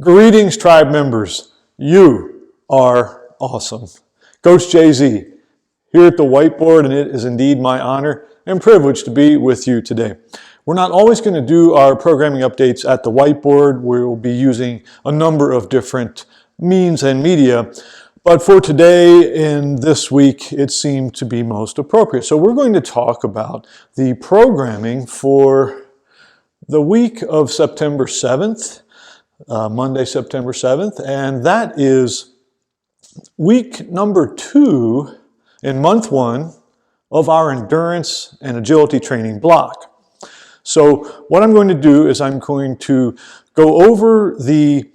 Greetings, tribe members. You are awesome. Coach Jay-Z here at the whiteboard, and it is indeed my honor and privilege to be with you today. We're not always going to do our programming updates at the whiteboard. We'll be using a number of different means and media, but for today and this week, it seemed to be most appropriate. So we're going to talk about the programming for the week of September 7th, Monday, September 7th, and that is week number 2 in month 1 of our endurance and agility training block. So what I'm going to do is I'm going to go over the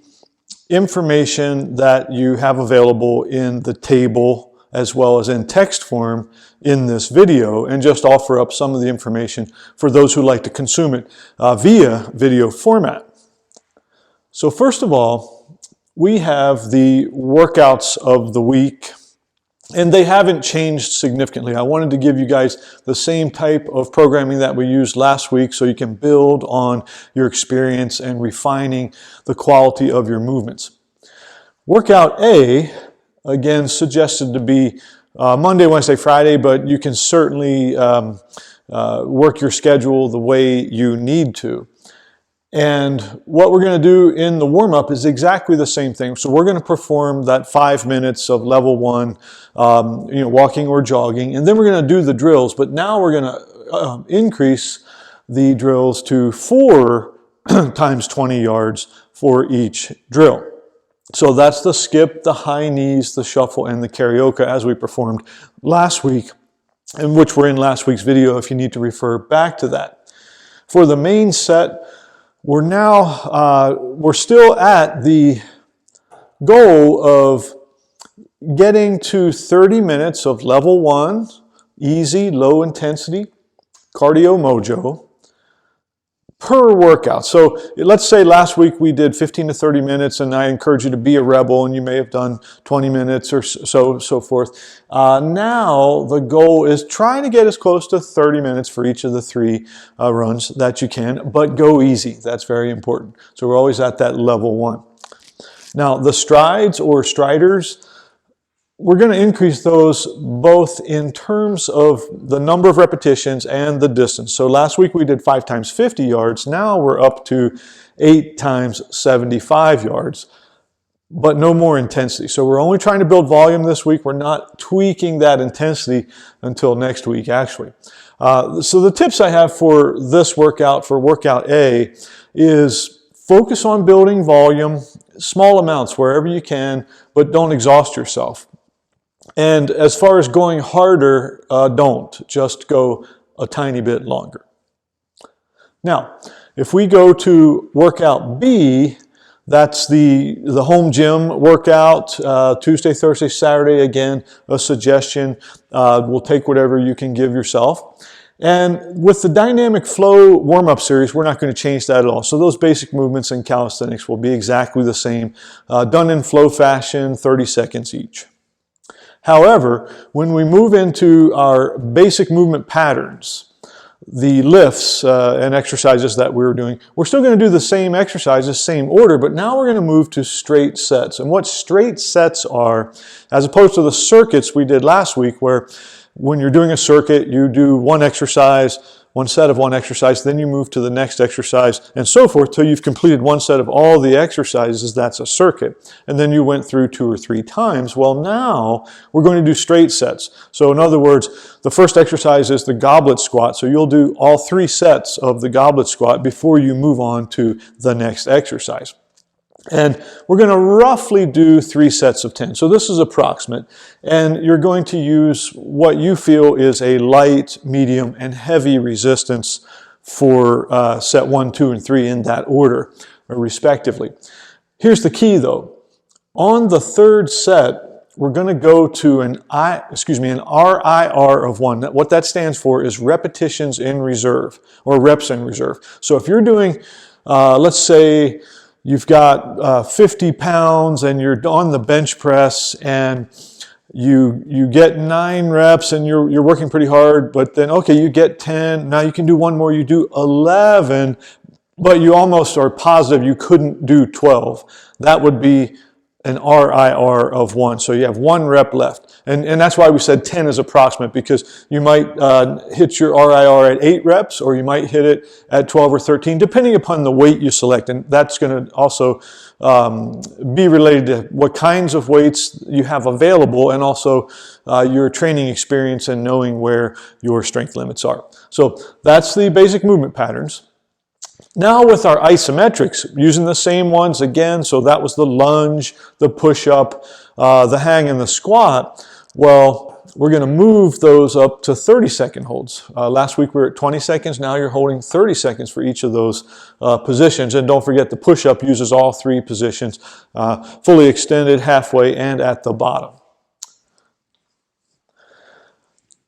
information that you have available in the table as well as in text form in this video, and just offer up some of the information for those who like to consume it via video format. So first of all, we have the workouts of the week, and they haven't changed significantly. I wanted to give you guys the same type of programming that we used last week so you can build on your experience and refining the quality of your movements. Workout A, again, suggested to be Monday, Wednesday, Friday, but you can certainly work your schedule the way you need to. And what we're going to do in the warm-up is exactly the same thing. So we're going to perform that 5 minutes of level 1, walking or jogging, and then we're going to do the drills. But now we're going to increase the drills to 4 times 20 yards for each drill. So that's the skip, the high knees, the shuffle, and the karaoke as we performed last week, and which were in last week's video if you need to refer back to that. For the main set, we're still at the goal of getting to 30 minutes of level 1, easy, low intensity, cardio mojo per workout. So let's say last week we did 15 to 30 minutes, and I encourage you to be a rebel, and you may have done 20 minutes or so forth. Now the goal is trying to get as close to 30 minutes for each of the 3 runs that you can, but go easy. That's very important. So we're always at that level 1. Now the strides or striders, we're going to increase those both in terms of the number of repetitions and the distance. So last week we did 5 times 50 yards. Now we're up to 8 times 75 yards, but no more intensity. So we're only trying to build volume this week. We're not tweaking that intensity until next week, actually. So the tips I have for this workout, for workout A, is focus on building volume, small amounts wherever you can, but don't exhaust yourself. And as far as going harder, don't. Just go a tiny bit longer. Now, if we go to workout B, that's the home gym workout, Tuesday, Thursday, Saturday, again, a suggestion. We'll take whatever you can give yourself. And with the dynamic flow warm-up series, we're not going to change that at all. So those basic movements in calisthenics will be exactly the same, done in flow fashion, 30 seconds each. However, when we move into our basic movement patterns, the lifts and exercises that we were doing, we're still going to do the same exercises, same order, but now we're going to move to straight sets. And what straight sets are, as opposed to the circuits we did last week, where when you're doing a circuit, you do one exercise, one set of one exercise, then you move to the next exercise, and so forth till you've completed one set of all the exercises. That's a circuit. And then you went through 2 or 3 times. Well, now we're going to do straight sets. So in other words, the first exercise is the goblet squat. So you'll do all 3 sets of the goblet squat before you move on to the next exercise. And we're going to roughly do 3 sets of 10. So this is approximate. And you're going to use what you feel is a light, medium, and heavy resistance for set 1, 2, and 3 in that order, respectively. Here's the key, though. On the 3rd set, we're going to go to an RIR of 1. What that stands for is repetitions in reserve, or reps in reserve. So if you're doing, let's say, you've got 50 pounds and you're on the bench press and you get 9 reps and you're working pretty hard, but then, okay, you get 10. Now you can do one more. You do 11 but you almost are positive you couldn't do 12. That would be an RIR of 1. So you have 1 rep left. And that's why we said 10 is approximate, because you might hit your RIR at 8 reps, or you might hit it at 12 or 13, depending upon the weight you select. And that's going to also be related to what kinds of weights you have available, and also your training experience and knowing where your strength limits are. So that's the basic movement patterns. Now with our isometrics, using the same ones again, so that was the lunge, the push-up, the hang, and the squat. Well, we're going to move those up to 30-second holds. Last week we were at 20 seconds, now you're holding 30 seconds for each of those positions. And don't forget the push-up uses all 3 positions, fully extended, halfway, and at the bottom.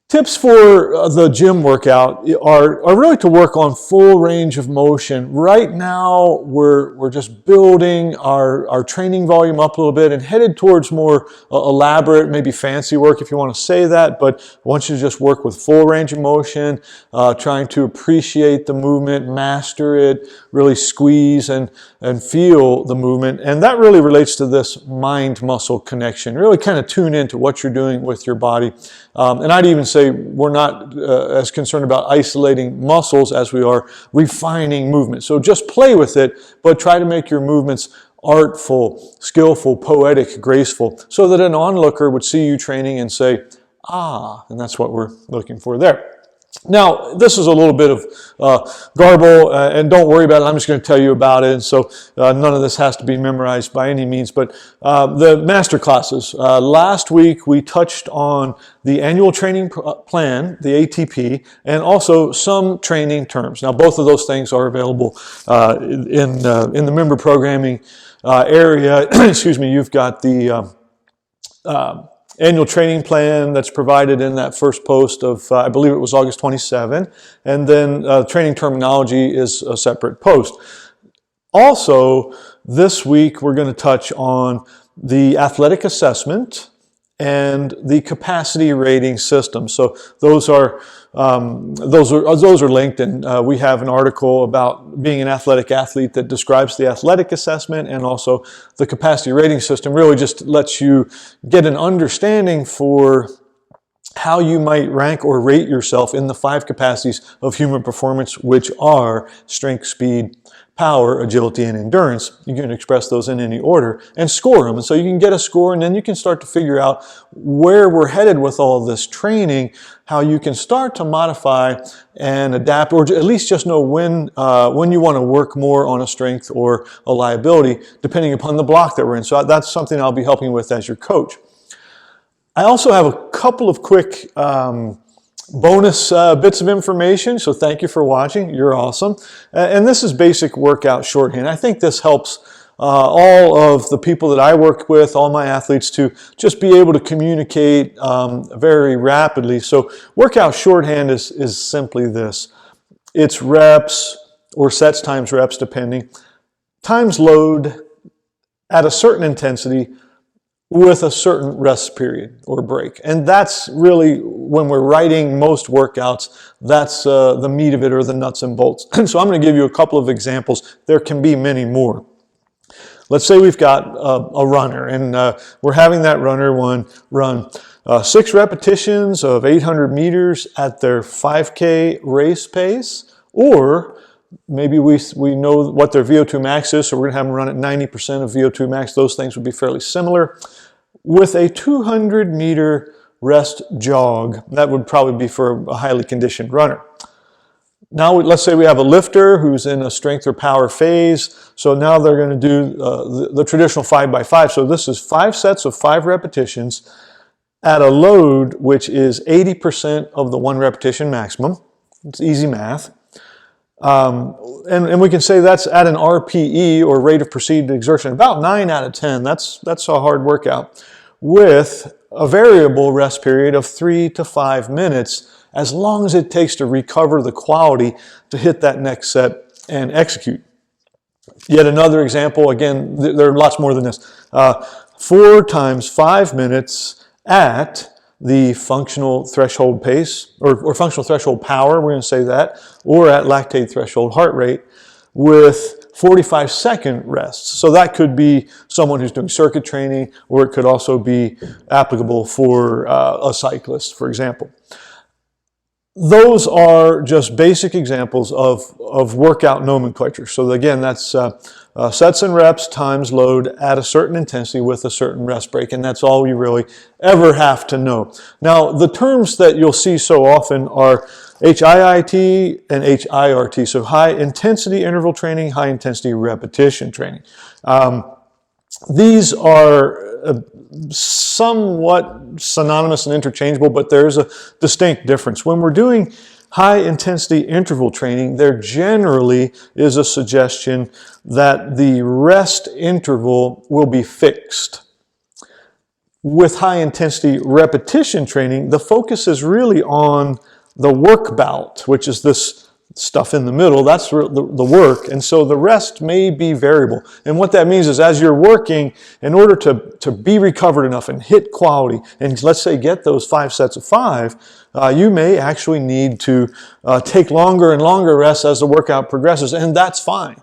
Tips for the gym workout are really to work on full range of motion. Right now, we're just building our training volume up a little bit and headed towards more elaborate, maybe fancy work if you want to say that, but I want you to just work with full range of motion, trying to appreciate the movement, master it, really squeeze and feel the movement. And that really relates to this mind-muscle connection. Really kind of tune into what you're doing with your body. And I'd even say we're not as concerned about isolating muscles as we are refining movement. So just play with it, but try to make your movements artful, skillful, poetic, graceful, so that an onlooker would see you training and say, ah, and that's what we're looking for there. Now, this is a little bit of garble, and don't worry about it. I'm just going to tell you about it. And so none of this has to be memorized by any means. But the master classes. Last week, we touched on the annual training plan, the ATP, and also some training terms. Now, both of those things are available in the member programming area. Excuse me, you've got the annual training plan that's provided in that first post of, I believe it was August 27, and then training terminology is a separate post. Also, this week we're going to touch on the athletic assessment and the capacity rating system. So those are linked, and we have an article about being an athletic athlete that describes the athletic assessment, and also the capacity rating system really just lets you get an understanding for how you might rank or rate yourself in the 5 capacities of human performance, which are strength, speed, power, agility, and endurance. You can express those in any order and score them. And so you can get a score, and then you can start to figure out where we're headed with all this training, how you can start to modify and adapt, or at least just know when you want to work more on a strength or a liability, depending upon the block that we're in. So that's something I'll be helping with as your coach. I also have a couple of quick bonus bits of information, so thank you for watching. You're awesome. And this is basic workout shorthand. I think this helps all of the people that I work with, all my athletes, to just be able to communicate very rapidly. So workout shorthand is simply this. It's reps, or sets times reps, depending, times load at a certain intensity with a certain rest period or break. And that's really, when we're writing most workouts, that's the meat of it, or the nuts and bolts. So I'm going to give you a couple of examples. There can be many more. Let's say we've got a runner, and we're having that runner run 6 repetitions of 800 meters at their 5K race pace, or maybe we know what their VO2 max is, so we're going to have them run at 90% of VO2 max. Those things would be fairly similar. With a 200 meter rest jog, that would probably be for a highly conditioned runner. Now let's say we have a lifter who's in a strength or power phase. So now they're going to do the traditional 5x5. So this is 5 sets of 5 repetitions at a load which is 80% of the 1 repetition maximum. It's easy math. And we can say that's at an RPE, or rate of perceived exertion, about 9 out of 10. That's a hard workout, with a variable rest period of 3 to 5 minutes, as long as it takes to recover the quality to hit that next set and execute. Yet another example, again, there are lots more than this. 4 times 5 minutes at the functional threshold pace, or functional threshold power, we're going to say that, or at lactate threshold heart rate. with 45-second rests. So that could be someone who's doing circuit training, or it could also be applicable for a cyclist, for example. Those are just basic examples of workout nomenclature. So again, that's sets and reps times load at a certain intensity with a certain rest break, and that's all you really ever have to know. Now, the terms that you'll see so often are HIIT and HIRT, so high intensity interval training, high intensity repetition training. These are somewhat synonymous and interchangeable, but there's a distinct difference. When we're doing high intensity interval training, there generally is a suggestion that the rest interval will be fixed. With high intensity repetition training, the focus is really on the work bout, which is this stuff in the middle. That's the work, and so the rest may be variable. And what that means is, as you're working, in order to be recovered enough and hit quality, and let's say get those 5 sets of 5, you may actually need to take longer and longer rests as the workout progresses, and that's fine.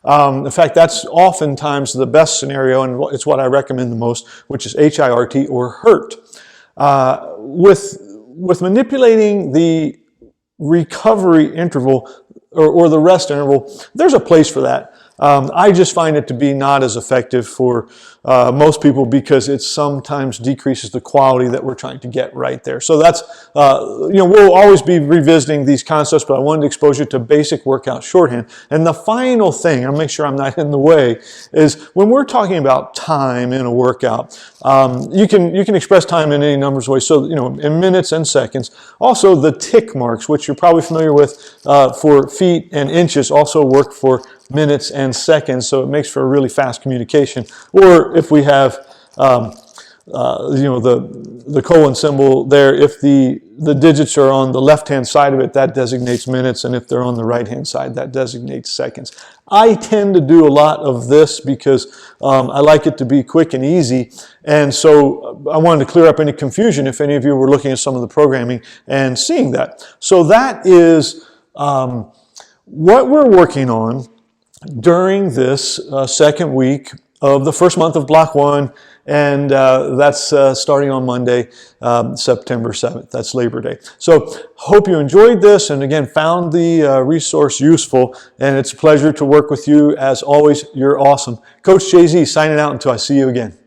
In fact, that's oftentimes the best scenario, and it's what I recommend the most, which is HIRT or HIRT. With manipulating the recovery interval or the rest interval, there's a place for that. I just find it to be not as effective for most people because it sometimes decreases the quality that we're trying to get right there. So that's, we'll always be revisiting these concepts, but I wanted to expose you to basic workout shorthand. And the final thing, I'll make sure I'm not in the way, is when we're talking about time in a workout, you can express time in any numbers of ways. So, in minutes and seconds. Also, the tick marks, which you're probably familiar with for feet and inches, also work for minutes and seconds, so it makes for a really fast communication. Or if we have, the colon symbol there, if the digits are on the left-hand side of it, that designates minutes, and if they're on the right-hand side, that designates seconds. I tend to do a lot of this because I like it to be quick and easy, and so I wanted to clear up any confusion if any of you were looking at some of the programming and seeing that. So that is what we're working on during this second week of the first month of Block 1, and that's starting on Monday, September 7th. That's Labor Day. So hope you enjoyed this, and again, found the resource useful, and it's a pleasure to work with you. As always, you're awesome. Coach Jay-Z signing out until I see you again.